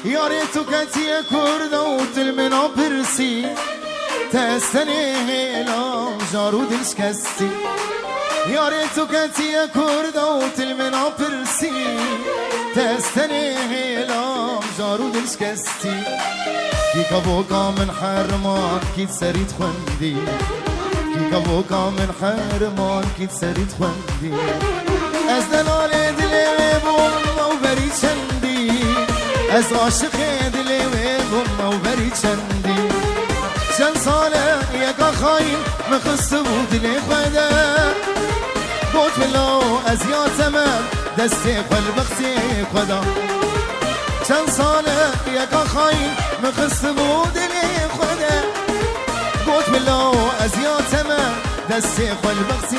یاری تو کتی کرده و دل منا پرسی تستنی هیلام جارو دلش کسی یاری تو کتی کرده و دل منا پرسی تستنی هیلام جارو دلش کسی کی کبوکا من حرمان کی سرید خوندی کی کبوکا من حرمان کی سرید خوندی از دلال دلی بوم و بری چندی از عاشق دلی بوم و بری چندی چند ساله یکا خاین مخصه بود دلی خوده بود بلو از یاتمم دستی خل بختی خدا چند ساله یکا خاین مخصه بود دلی خوده بود بلو از یاتمم دستی خل بختی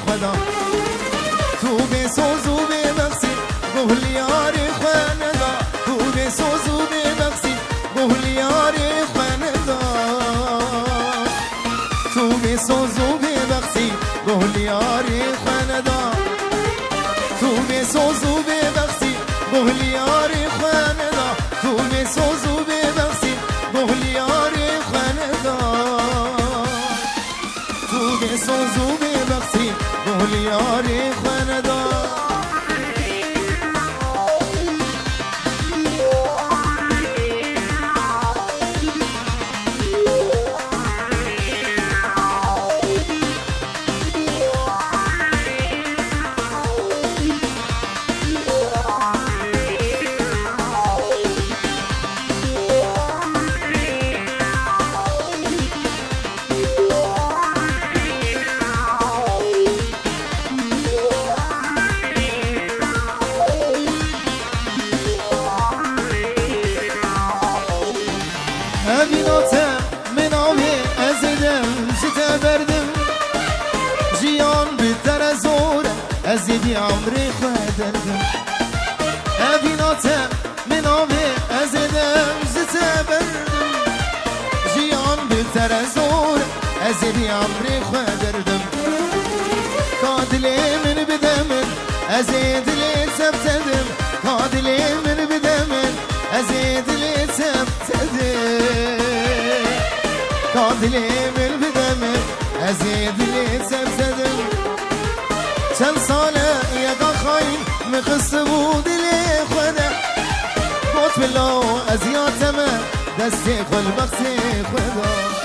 خدا تو به سوزو به بخشی گهلیاری خاندا تو به سوزو به بخشی گهلیاری خاندا تو به سوزو به بخشی گهلیاری خاندا تو به سوزو به بخشی گهلیاری خاندا تو به سوزو به بخشی گهلیاری خاندا تو به سوزو به بخشی گهلیاری خاندا بیناتم منامه ازیدم جتا بردم جیان بیتر از اوره ازیدی عمری خودردم بیناتم منامه ازیدم جتا بردم جیان بیتر از اوره ازیدی عمری خودردم کادلی من بدمن ازیدلی سبتدم کادلی من بدمن ازیدلی سبتدم کادلی من بدمن ازیدلی سبتدم چند ساله یکا خاین مخصه بود دلی خوده بود بلو از یاتمه دستی خل بختی خدا